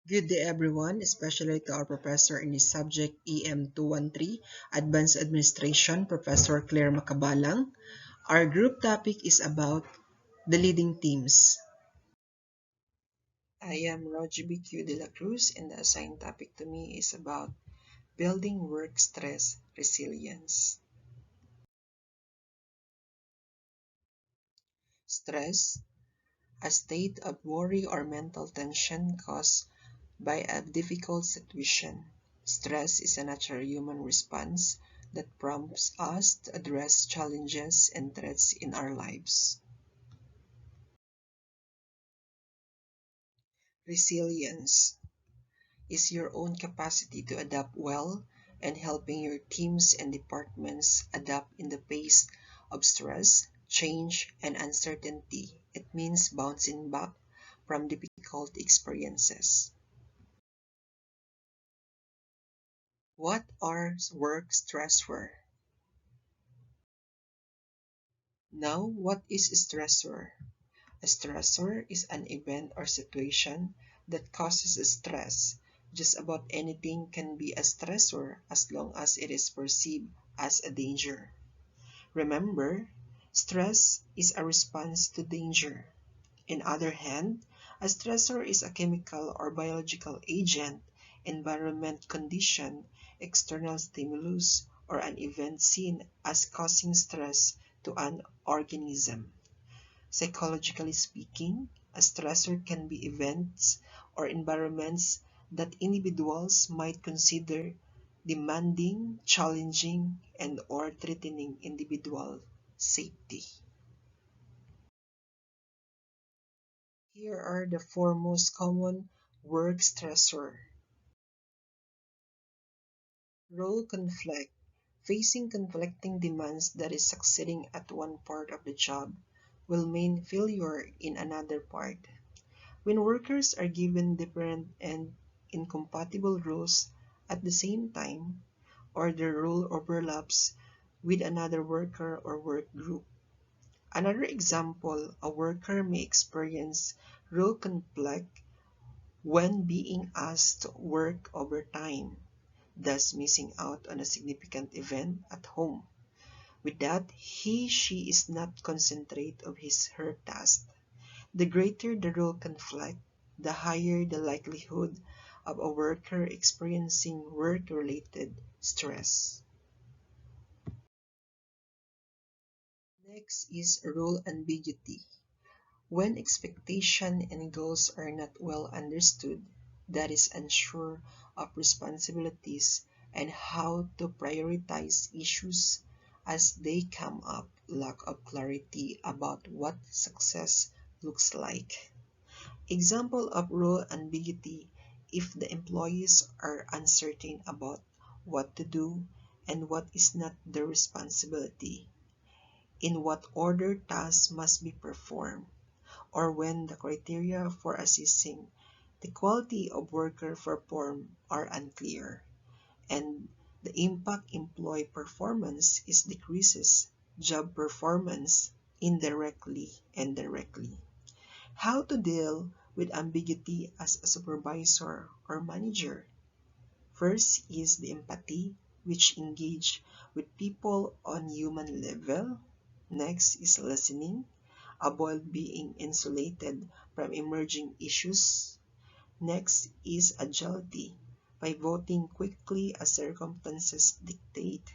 Good day everyone, especially to our professor in the subject EM213, Advanced Administration, Professor Claire Macabalang. Our group topic is about the leading teams. I am ROGIEBE DELA CRUZ, and the assigned topic to me is about building work stress resilience. Stress, a state of worry or mental tension caused by a difficult situation. Stress is a natural human response that prompts us to address challenges and threats in our lives. Resilience is your own capacity to adapt well and helping your teams and departments adapt in the face of stress, change, and uncertainty. It means bouncing back from difficult experiences. What are work stressors? Now, what is a stressor? A stressor is an event or situation that causes stress. Just about anything can be a stressor as long as it is perceived as a danger. Remember, stress is a response to danger. On the other hand, a stressor is a chemical or biological agent, environment condition, external stimulus, or an event seen as causing stress to an organism. Psychologically speaking, a stressor can be events or environments that individuals might consider demanding, challenging, and/or threatening individual safety. Here are the four most common work stressors. Role conflict. Facing conflicting demands that is succeeding at one part of the job will mean failure in another part. When workers are given different and incompatible roles at the same time, or their role overlaps with another worker or work group. Another example, a worker may experience role conflict when being asked to work overtime, thus missing out on a significant event at home. With that, she is not concentrate of her task. The greater the role conflict, the higher the likelihood of a worker experiencing work-related stress. Next is role ambiguity. When expectation and goals are not well understood, that is unsure of responsibilities and how to prioritize issues as they come up, lack of clarity about what success looks like. Example of role ambiguity: if the employees are uncertain about what to do and what is not their responsibility, in what order tasks must be performed, or when the criteria for assessing the quality of worker performed are unclear, and the impact employee performance is decreases job performance indirectly and directly. How to deal with ambiguity as a supervisor or manager. First is the empathy, which engage with people on human level. Next is listening, avoid being insulated from emerging issues. Next is agility, pivoting quickly as circumstances dictate.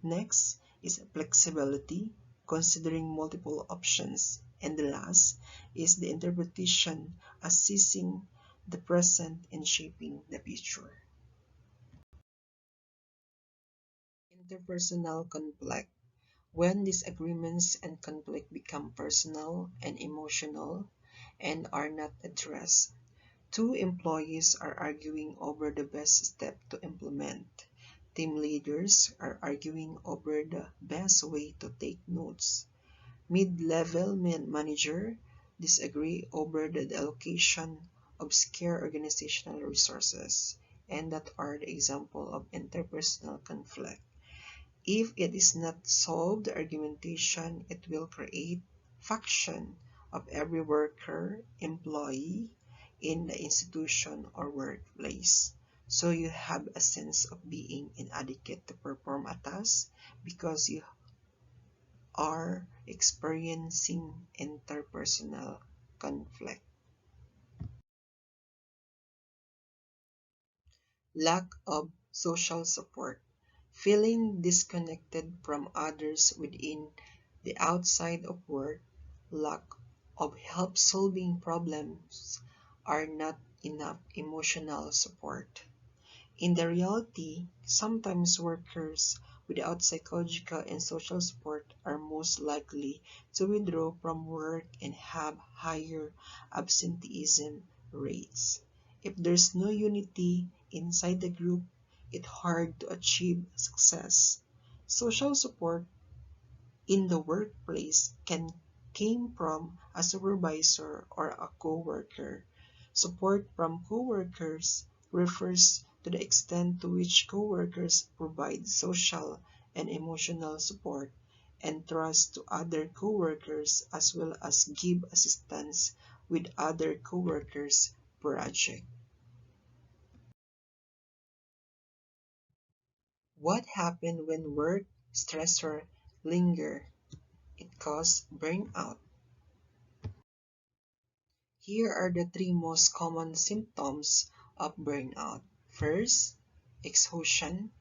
Next is flexibility, considering multiple options. And the last is the interpretation, assessing the present and shaping the future. Interpersonal conflict. When disagreements and conflict become personal and emotional and are not addressed, two employees are arguing over the best step to implement. Team leaders are arguing over the best way to take notes. Mid-level manager disagree over the allocation of scarce organizational resources, and that are the example of interpersonal conflict. If it is not solved, the argumentation it will create faction of every worker, employee, in the institution or workplace. So you have a sense of being inadequate to perform a task because you are experiencing interpersonal conflict. Lack of social support. Feeling disconnected from others within the outside of work, lack of help solving problems are not enough emotional support. In the reality, sometimes workers without psychological and social support are most likely to withdraw from work and have higher absenteeism rates. If there's no unity inside the group, it's hard to achieve success. Social support in the workplace can came from a supervisor or a coworker. Support from coworkers refers to the extent to which coworkers provide social and emotional support and trust to other coworkers as well as give assistance with other coworkers' project. What happens when work stressor linger? It causes burnout. Here are the three most common symptoms of burnout. First, exhaustion,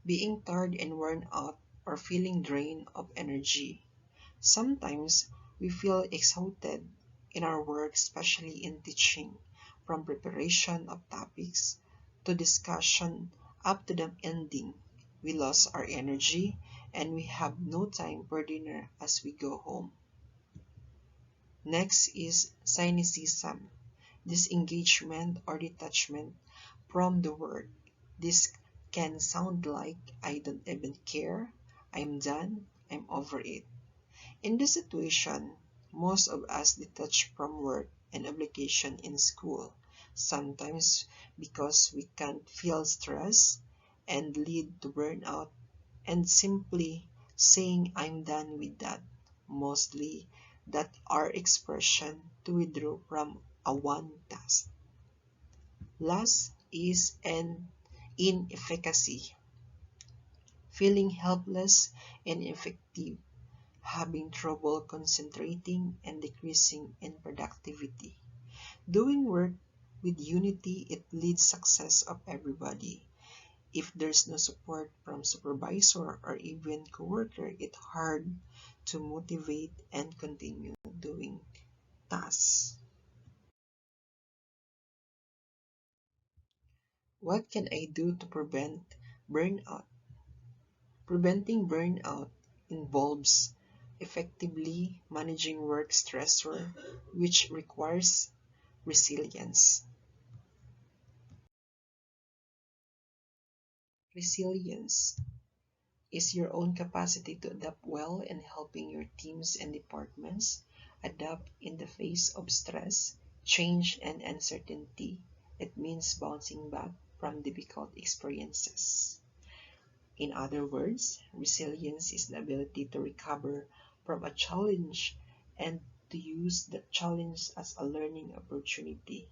being tired and worn out or feeling drained of energy. Sometimes we feel exhausted in our work, especially in teaching, from preparation of topics to discussion up to the ending. We lost our energy and we have no time for dinner as we go home. Next is cynicism, disengagement or detachment from the work. This can sound like I don't even care, I'm done, I'm over it. In this situation, most of us detach from work and obligation in school, sometimes because we can't feel stress and lead to burnout and simply saying I'm done with that, mostly that our expression to withdraw from a one task. Last is an inefficacy, feeling helpless and ineffective, having trouble concentrating and decreasing in productivity. Doing work with unity, it leads success of everybody. If there's no support from supervisor or even coworker, it's hard to motivate and continue doing tasks. What can I do to prevent burnout? Preventing burnout involves effectively managing work stressor, which requires resilience. Resilience is your own capacity to adapt well and helping your teams and departments adapt in the face of stress, change, and uncertainty. It means bouncing back from difficult experiences. In other words, resilience is the ability to recover from a challenge and to use that challenge as a learning opportunity.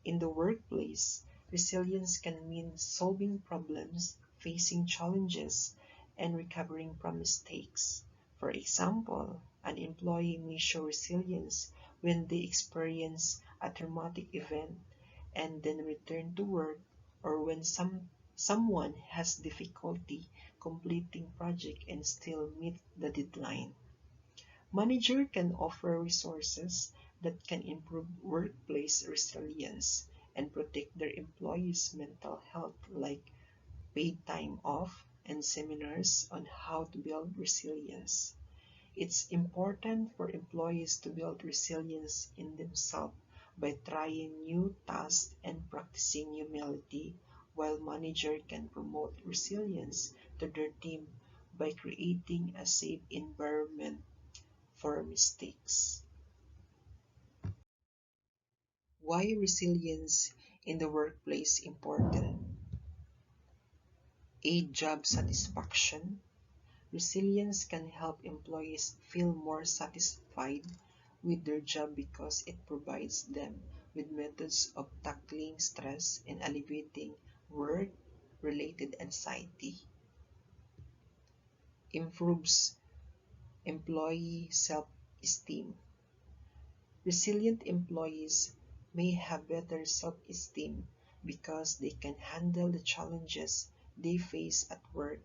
In the workplace, resilience can mean solving problems, facing challenges, and recovering from mistakes. For example, an employee may show resilience when they experience a traumatic event and then return to work, or when someone has difficulty completing project and still meet the deadline. Manager can offer resources that can improve workplace resilience and protect their employees' mental health, like paid time off and seminars on how to build resilience. It's important for employees to build resilience in themselves by trying new tasks and practicing humility, while manager can promote resilience to their team by creating a safe environment for mistakes. Why resilience in the workplace important? Aid job satisfaction. Resilience can help employees feel more satisfied with their job because it provides them with methods of tackling stress and alleviating work-related anxiety. Improves employee self-esteem. Resilient employees may have better self-esteem because they can handle the challenges they face at work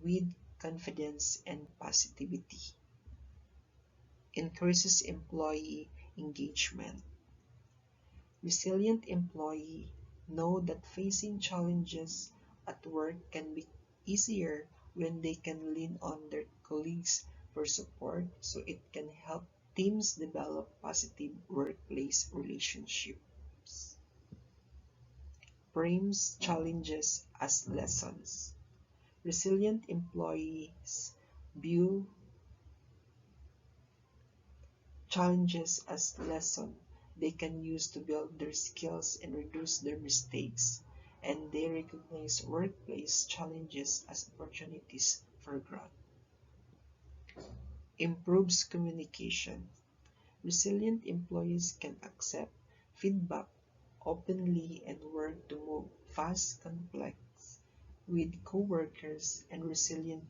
with confidence and positivity. Increases employee engagement. Resilient employees know that facing challenges at work can be easier when they can lean on their colleagues for support, so it can help teams develop positive workplace relationships. Frames challenges as lessons. Resilient employees view challenges as lessons they can use to build their skills and reduce their mistakes, and they recognize workplace challenges as opportunities for growth. Improves communication. Resilient employees can accept feedback openly and work to move fast conflicts with coworkers, and resilient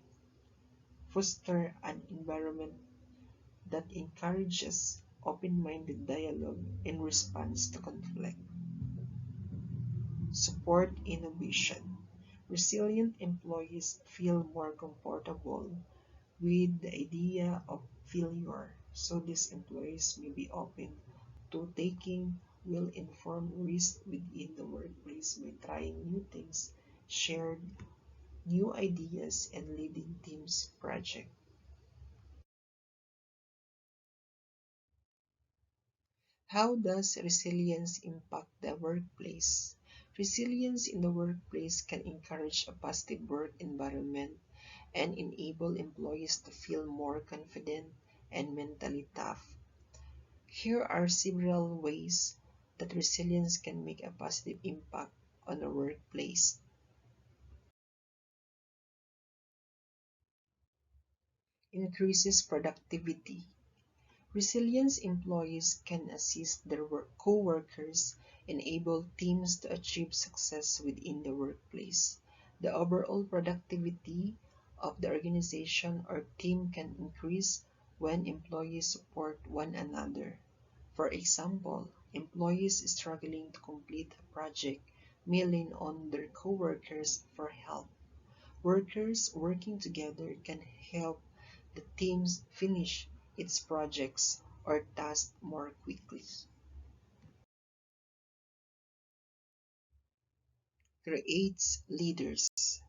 foster an environment that encourages open-minded dialogue in response to conflict. Support innovation. Resilient employees feel more comfortable with the idea of failure, so these employees may be open to taking well-informed risks within the workplace by trying new things, shared new ideas, and leading teams projects. How does resilience impact the workplace? Resilience in the workplace can encourage a positive work environment and enable employees to feel more confident and mentally tough. Here are several ways that resilience can make a positive impact on the workplace. Increases productivity. Resilient employees can assist their co-workers, enable teams to achieve success within the workplace. The overall productivity of the organization or team can increase when employees support one another. For example, employees struggling to complete a project may lean on their co-workers for help. Workers working together can help the teams finish its projects or tasks more quickly. Creates leaders.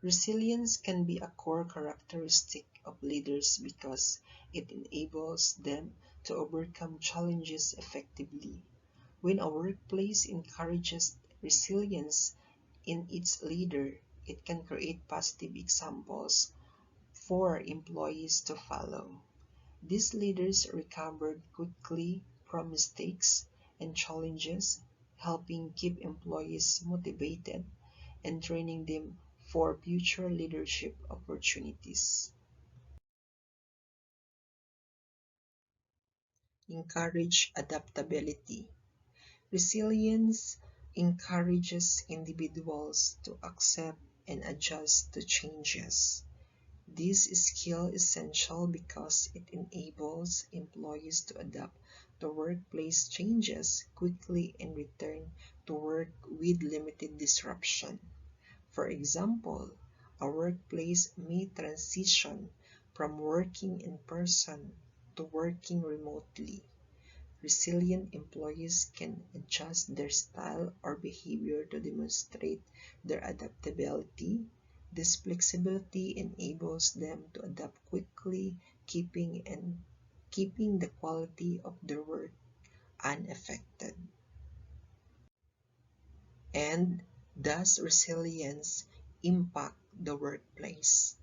Resilience can be a core characteristic of leaders because it enables them to overcome challenges effectively. When a workplace encourages resilience in its leader, it can create positive examples for employees to follow. These leaders recovered quickly from mistakes and challenges, helping keep employees motivated and training them for future leadership opportunities. Encourage adaptability. Resilience encourages individuals to accept and adjust to changes. This skill is essential because it enables employees to adapt to workplace changes quickly and return to work with limited disruption. For example, a workplace may transition from working in person to working remotely. Resilient employees can adjust their style or behavior to demonstrate their adaptability. This flexibility enables them to adapt quickly, keeping the quality of their work unaffected. And does resilience impact the workplace?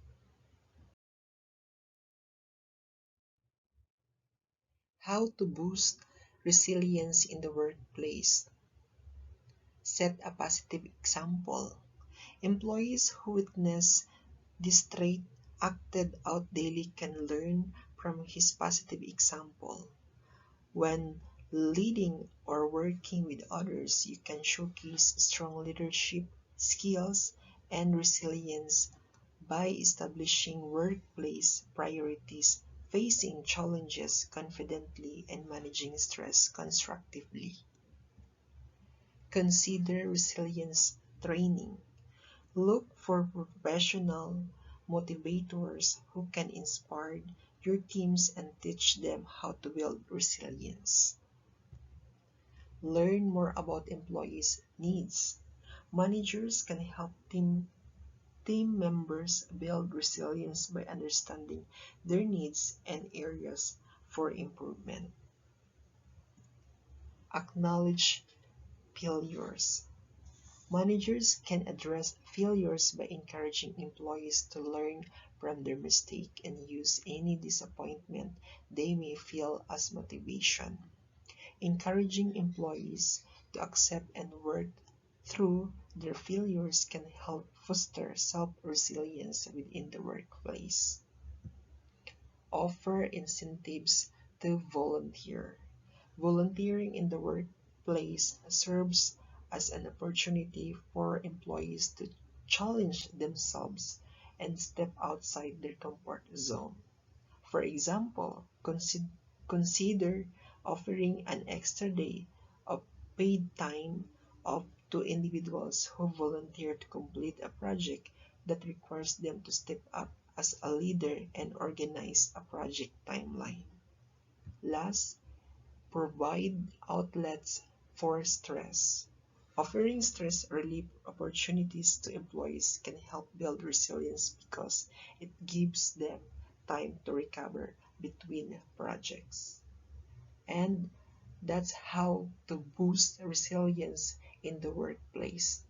How to boost resilience in the workplace? Set a positive example. Employees who witness this trait acted out daily can learn from his positive example. When Leading or working with others, you can showcase strong leadership skills and resilience by establishing workplace priorities, facing challenges confidently, and managing stress constructively. Consider resilience training. Look for professional motivators who can inspire your teams and teach them how to build resilience. Learn more about employees' needs. Managers can help team members build resilience by understanding their needs and areas for improvement. Acknowledge failures. Managers can address failures by encouraging employees to learn from their mistake and use any disappointment they may feel as motivation. Encouraging employees to accept and work through their failures can help foster self-resilience within the workplace. Offer incentives to volunteer. Volunteering in the workplace serves as an opportunity for employees to challenge themselves and step outside their comfort zone. For example, consider offering an extra day of paid time off to individuals who volunteer to complete a project that requires them to step up as a leader and organize a project timeline. Last, provide outlets for stress. Offering stress relief opportunities to employees can help build resilience because it gives them time to recover between projects. And that's how to boost resilience in the workplace.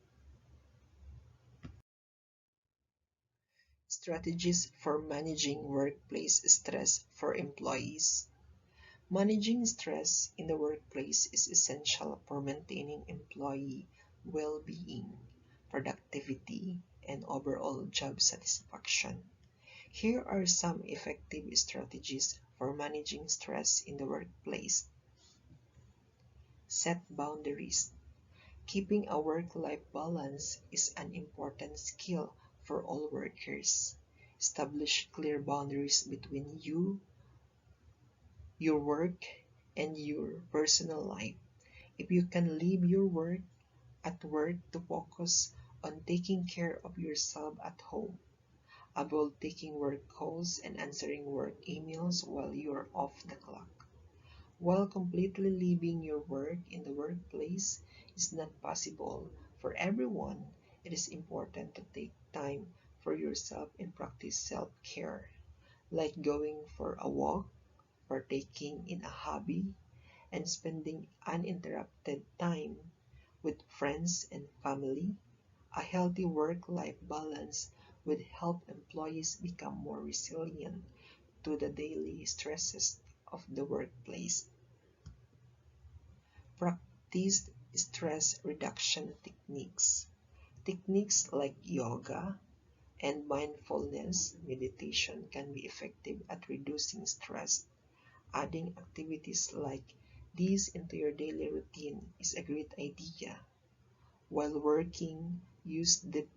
Strategies for managing workplace stress for employees. Managing stress in the workplace is essential for maintaining employee well-being, productivity, and overall job satisfaction. Here are some effective strategies for managing stress in the workplace. Set boundaries. Keeping a work-life balance is an important skill for all workers. Establish clear boundaries between your work, and your personal life. If you can leave your work at work to focus on taking care of yourself at home, avoid taking work calls and answering work emails while you're off the clock. While completely leaving your work in the workplace is not possible for everyone, it is important to take time for yourself and practice self-care, like going for a walk, partaking in a hobby, and spending uninterrupted time with friends and family. A healthy work-life balance would help employees become more resilient to the daily stresses of the workplace. Practice stress reduction techniques. Techniques like yoga and mindfulness meditation can be effective at reducing stress. Adding activities like these into your daily routine is a great idea. While working, use deep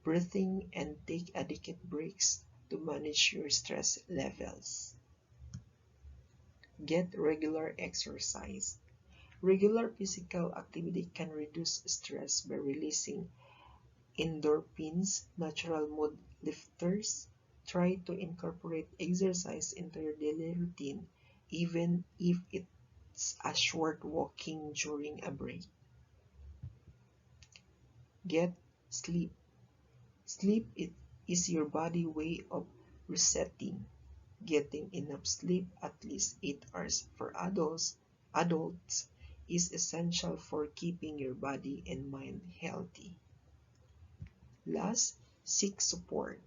breathing and take adequate breaks to manage your stress levels. Get regular exercise. Regular physical activity can reduce stress by releasing endorphins, natural mood lifters. Try to incorporate exercise into your daily routine, even if it's a short walking during a break. Get sleep. Sleep is your body way of resetting. Getting enough sleep, at least 8 hours for adults, is essential for keeping your body and mind healthy. Last, seek support.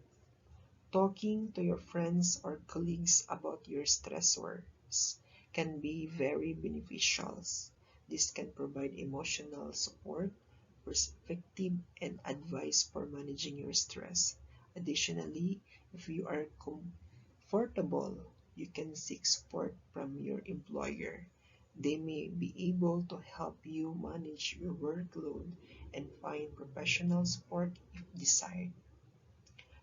Talking to your friends or colleagues about your stressors can be very beneficial. This can provide emotional support, perspective, and advice for managing your stress. Additionally, if you are comfortable, you can seek support from your employer. They may be able to help you manage your workload and find professional support if desired.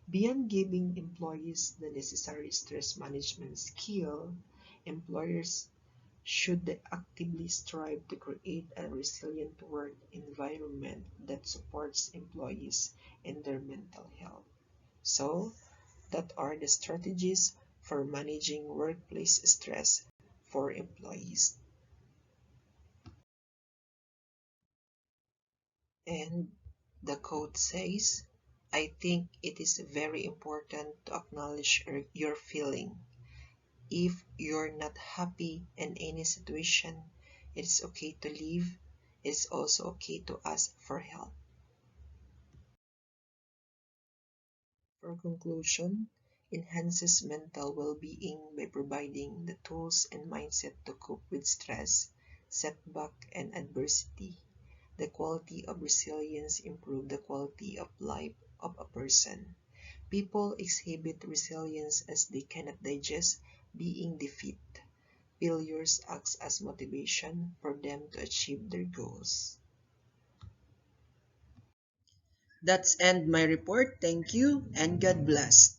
Beyond giving employees the necessary stress management skill, employers should actively strive to create a resilient work environment that supports employees and their mental health. So, that are the strategies for managing workplace stress for employees. And the quote says, I think it is very important to acknowledge your feeling. If you're not happy in any situation, it's okay to leave. It's also okay to ask for help. For conclusion, enhances mental well-being by providing the tools and mindset to cope with stress, setback, and adversity. The quality of resilience improves the quality of life of a person. People exhibit resilience as they cannot digest being defeated. Failures acts as motivation for them to achieve their goals. That's end my report. Thank you and God bless.